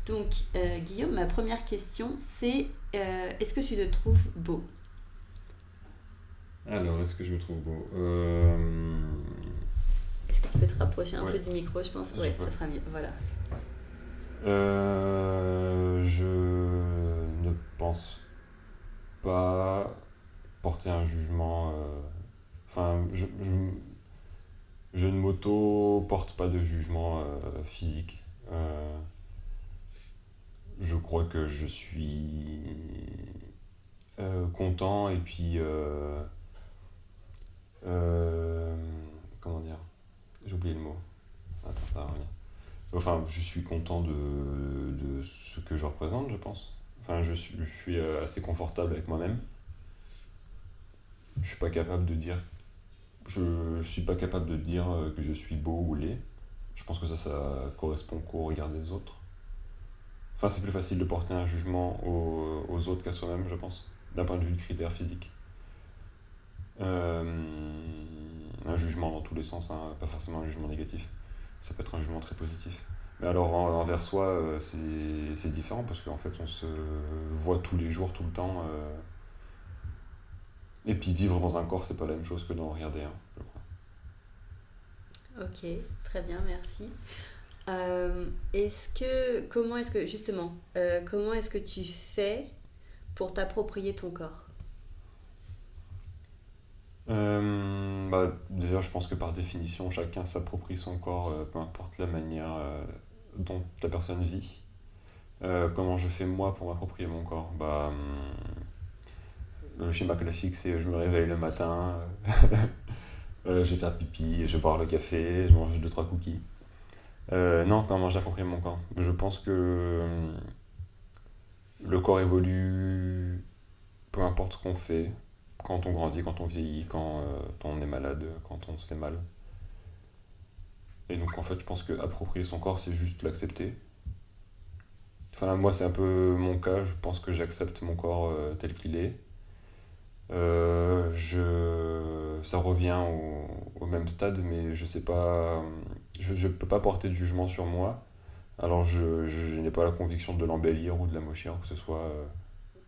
Donc, Guillaume, ma première question, c'est est-ce que tu te trouves beau? Alors, est-ce que je me trouve beau? Est-ce que tu peux te rapprocher un Ouais, peu du micro, je pense? je Ouais, peux. ça sera mieux. Voilà. Je ne pense pas porter un jugement. Enfin, je ne m'auto-porte pas de jugement physique. Euh, je crois que je suis content et puis. Euh, comment dire? J'ai oublié le mot. Attends, ça va revenir. Enfin, je suis content de ce que je représente, je pense. Enfin, je suis assez confortable avec moi-même. Je suis pas capable de dire, je suis pas capable de dire que je suis beau ou laid. Je pense que ça correspond qu'au regard des autres. Enfin, c'est plus facile de porter un jugement aux autres qu'à soi-même, je pense, d'un point de vue de critères physiques. Un jugement dans tous les sens, hein, pas forcément un jugement négatif. Ça peut être un jugement très positif. Mais alors envers soi, c'est différent parce qu'en fait on se voit tous les jours, tout le temps. Et puis vivre dans un corps, c'est pas la même chose que d'en regarder un, je crois. Ok, très bien, merci. Comment est-ce que, justement, comment est-ce que tu fais pour t'approprier ton corps? Déjà, je pense que par définition, chacun s'approprie son corps, peu importe la manière dont la personne vit. Comment je fais moi pour m'approprier mon corps? Le schéma classique, c'est je me réveille le matin, je vais faire pipi, je vais boire le café, je mange deux trois cookies. Non, comment j'approprie mon corps? Je pense que le corps évolue, peu importe ce qu'on fait, quand on grandit, quand on vieillit, quand on est malade, quand on se fait mal. Et donc en fait, je pense que approprier son corps, c'est juste l'accepter. Enfin, moi, c'est un peu mon cas, je pense que j'accepte mon corps tel qu'il est. Ça revient au même stade, mais je sais pas, je peux pas porter de jugement sur moi. Alors je n'ai pas la conviction de l'embellir ou de l'amochir, que ce soit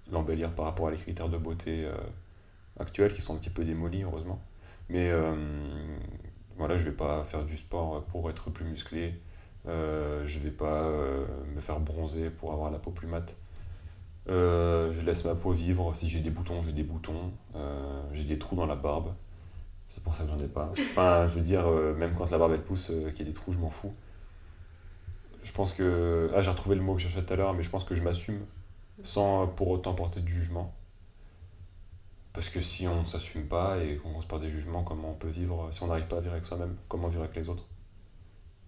l'embellir par rapport à les critères de beauté actuels qui sont un petit peu démolis, heureusement. Mais voilà, je vais pas faire du sport pour être plus musclé. Je vais pas me faire bronzer pour avoir la peau plus mate. Je laisse ma peau vivre. Si j'ai des boutons, j'ai des boutons. J'ai des trous dans la barbe. C'est pour ça que j'en ai pas. Enfin, je veux dire, même quand la barbe elle pousse, qu'il y ait des trous, je m'en fous. Je pense que. Ah, j'ai retrouvé le mot que je cherchais tout à l'heure, mais je pense que je m'assume sans pour autant porter de jugement. Parce que si on ne s'assume pas et qu'on se porte des jugements, comment on peut vivre, si on n'arrive pas à vivre avec soi-même, comment vivre avec les autres?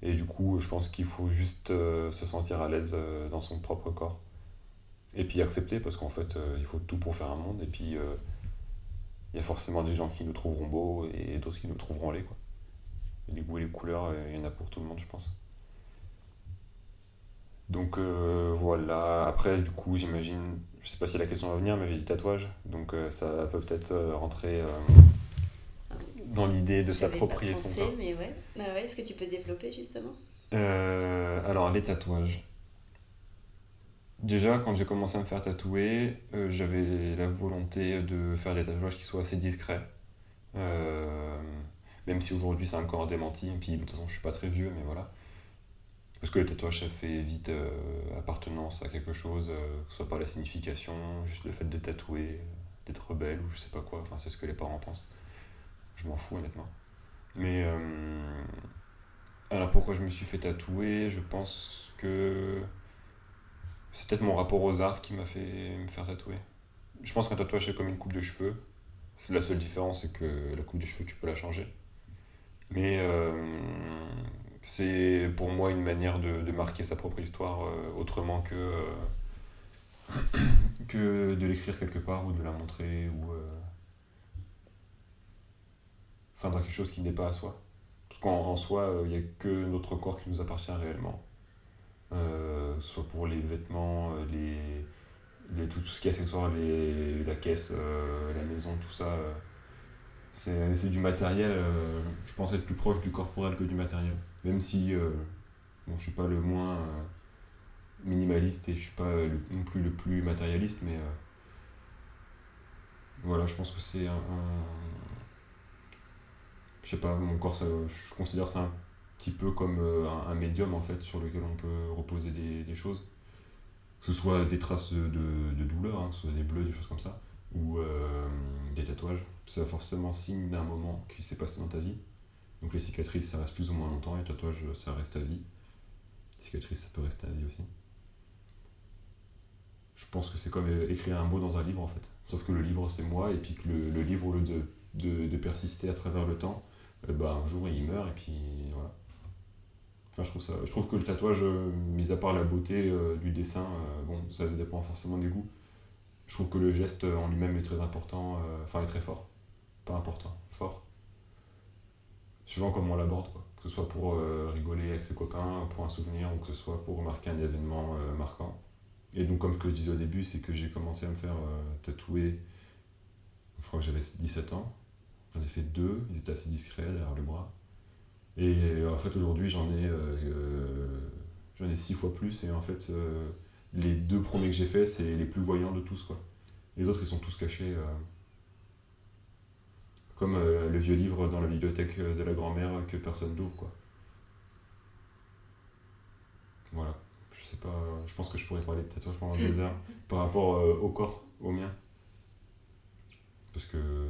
Et du coup, je pense qu'il faut juste se sentir à l'aise dans son propre corps. Et puis accepter, parce qu'en fait, il faut tout pour faire un monde. Et puis, il y a forcément des gens qui nous trouveront beaux et d'autres qui nous trouveront laids, quoi. Les goûts et les couleurs, il y en a pour tout le monde, je pense. Donc voilà. Après, du coup, j'imagine, je sais pas si la question va venir, mais j'ai des tatouages. Donc ça peut peut-être rentrer dans l'idée de J'avais pas s'approprier son pensé, corps. mais ouais. Ah ouais, est-ce que tu peux développer justement? Alors, les tatouages. Déjà, quand j'ai commencé à me faire tatouer, j'avais la volonté de faire des tatouages qui soient assez discrets. Euh, Même si aujourd'hui c'est encore démenti, et puis de toute façon je suis pas très vieux, mais voilà. Parce que le tatouage ça fait vite appartenance à quelque chose, que ce soit pas la signification, juste le fait de tatouer, d'être rebelle ou je sais pas quoi, enfin c'est ce que les parents pensent. Je m'en fous honnêtement. Mais alors pourquoi je me suis fait tatouer? Je pense que c'est peut-être mon rapport aux arts qui m'a fait me faire tatouer. Je pense qu'un tatouage c'est comme une coupe de cheveux. La seule différence c'est que la coupe de cheveux tu peux la changer. Mais c'est pour moi une manière de marquer sa propre histoire autrement que de l'écrire quelque part ou de la montrer ou enfin dans quelque chose qui n'est pas à soi. Parce qu'en soi, il n'y a que notre corps qui nous appartient réellement. Soit pour les vêtements, tout ce qui est accessoire, la caisse, la maison, tout ça. C'est du matériel, je pense être plus proche du corporel que du matériel. Même si bon, je suis pas le moins minimaliste et je suis pas non plus le plus matérialiste, mais voilà, je pense que c'est je sais pas, mon corps, je considère ça un petit peu comme un médium en fait sur lequel on peut reposer des choses. Que ce soit des traces de douleur, hein, que ce soit des bleus, des choses comme ça, ou des tatouages. C'est forcément signe d'un moment qui s'est passé dans ta vie. Donc les cicatrices, ça reste plus ou moins longtemps, les tatouages, ça reste à vie. Les cicatrices, ça peut rester à vie aussi. Je pense que c'est comme écrire un mot dans un livre en fait. Sauf que le livre, c'est moi, et puis que le livre, au lieu de persister à travers le temps, bah, un jour il meurt, et puis voilà. Enfin, je trouve que le tatouage, mis à part la beauté du dessin, bon, ça dépend forcément des goûts. Je trouve que le geste en lui-même est très important, enfin est très fort. Pas important, fort. Suivant comment on l'aborde, quoi. Que ce soit pour rigoler avec ses copains, pour un souvenir, ou que ce soit pour marquer un événement marquant. Et donc, comme ce que je disais au début, c'est que j'ai commencé à me faire tatouer, je crois que j'avais 17 ans. J'en ai fait deux, ils étaient assez discrets derrière le bras. Et en fait, aujourd'hui, j'en ai 6 fois plus. Et en fait, les deux premiers que j'ai faits, c'est les plus voyants de tous, quoi. Les autres, ils sont tous cachés, comme le vieux livre dans la bibliothèque de la grand-mère que personne n'ouvre, quoi. Voilà. Je sais pas, je pense que je pourrais parler de tatouage pendant des heures par rapport au corps, au mien. Parce que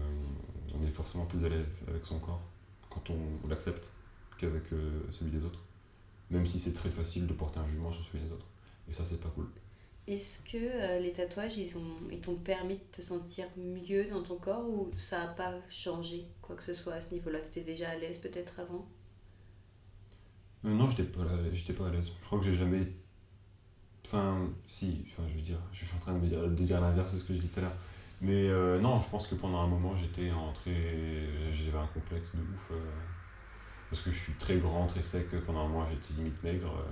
on est forcément plus à l'aise avec son corps quand on l'accepte qu'avec celui des autres. Même si c'est très facile de porter un jugement sur celui des autres. Et ça, c'est pas cool. Est-ce que les tatouages, ils t'ont permis de te sentir mieux dans ton corps ou ça n'a pas changé quoi que ce soit à ce niveau-là? Tu étais déjà à l'aise peut-être avant? Non, j'étais pas à l'aise. Je crois que j'ai jamais. Enfin, si, enfin, je veux dire, je suis en train de dire l'inverse de ce que je dis tout à l'heure. Mais non, je pense que pendant un moment, j'étais en très. J'avais un complexe de ouf. Parce que je suis très grand, très sec. Pendant un moment, j'étais limite maigre.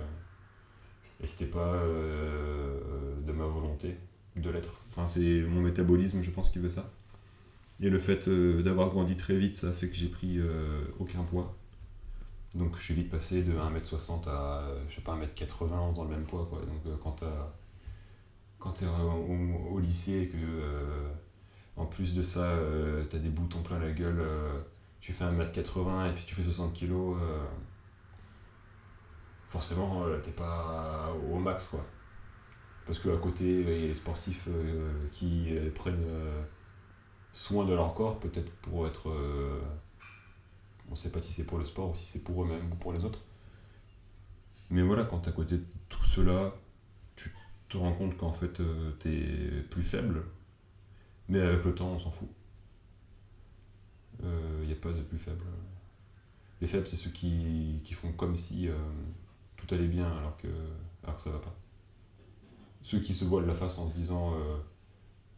Et c'était pas de ma volonté de l'être. Enfin, c'est mon métabolisme, je pense, qui veut ça. Et le fait d'avoir grandi très vite, ça a fait que j'ai pris aucun poids. Donc je suis vite passé de 1m60 à, je sais pas, 1m80 en faisant le même poids, quoi. Donc quand t'es au lycée et que, en plus de ça, t'as des boutons plein la gueule, tu fais 1m80 et puis tu fais 60 kilos, forcément, t'es pas au max, quoi. Parce qu'à côté, il y a les sportifs qui prennent soin de leur corps, peut-être pour être... on sait pas si c'est pour le sport ou si c'est pour eux-mêmes ou pour les autres. Mais voilà, quand t'es à côté de tout cela, tu te rends compte qu'en fait, t'es plus faible. Mais avec le temps, on s'en fout. Il n'y a pas de plus faible. Les faibles, c'est ceux qui font comme si tout allait bien alors que ça va pas. Ceux qui se voilent la face en se disant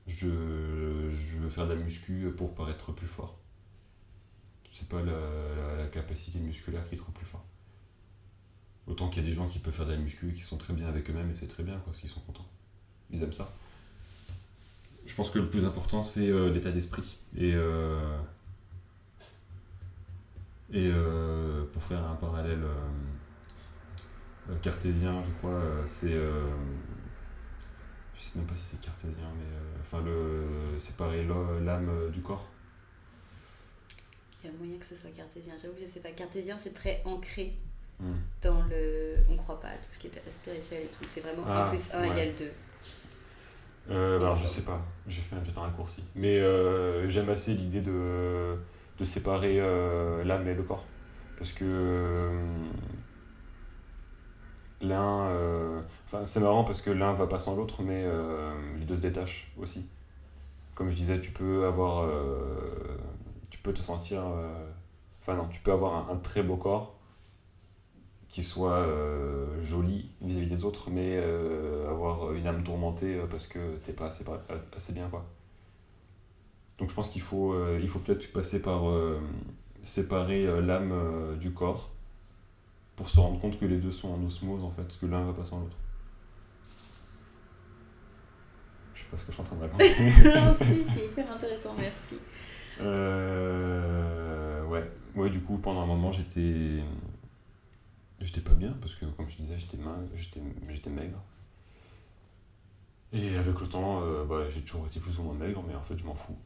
je veux faire de la muscu pour paraître plus fort. C'est pas la capacité musculaire qui te rend plus fort. Autant qu'il y a des gens qui peuvent faire de la muscu et qui sont très bien avec eux-mêmes et c'est très bien, quoi, parce qu'ils sont contents. Ils aiment ça. Je pense que le plus important, c'est l'état d'esprit. Et pour faire un parallèle cartésien, je crois, c'est. Je sais même pas si c'est cartésien, mais. Enfin, séparer l'âme du corps. Il y a moyen que ce soit cartésien. J'avoue que je sais pas. Cartésien, c'est très ancré Hmm. dans le. On croit pas à tout ce qui est spirituel et tout. C'est vraiment 1 plus 1 égale 2. Alors je sais pas, j'ai fait peut-être un raccourci. Mais j'aime assez l'idée de séparer l'âme et le corps. Parce que l'un. Enfin, c'est marrant parce que l'un va pas sans l'autre, mais les deux se détachent aussi. Comme je disais, tu peux avoir. Tu peux te sentir. Enfin, non, tu peux avoir un très beau corps qui soit joli vis-à-vis des autres, mais avoir une âme tourmentée parce que t'es pas assez bien, quoi. Donc je pense il faut peut-être passer par séparer l'âme du corps pour se rendre compte que les deux sont en osmose, en fait, parce que l'un va pas sans l'autre. Je sais pas ce que je suis en train de raconter. Non, si, c'est hyper intéressant, merci. Ouais. Ouais, du coup, pendant un moment, j'étais pas bien, parce que, comme je disais, j'étais maigre. Et avec le temps, j'ai toujours été plus ou moins maigre, mais en fait, je m'en fous.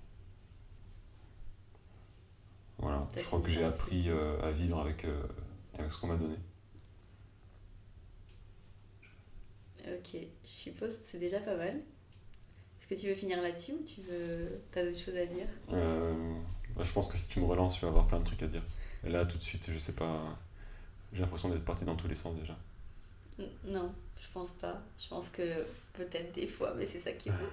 Voilà, T'as je crois fini que j'ai par appris accepter. à vivre avec ce qu'on m'a donné. Ok, je suppose que c'est déjà pas mal. Est-ce que tu veux finir là-dessus ou t'as d'autres choses à dire? Euh, je pense que si tu me relances, je vais avoir plein de trucs à dire. Et là, tout de suite, je sais pas, j'ai l'impression d'être parti dans tous les sens déjà. Non, je pense pas. Je pense que peut-être des fois, mais c'est ça qui est beau.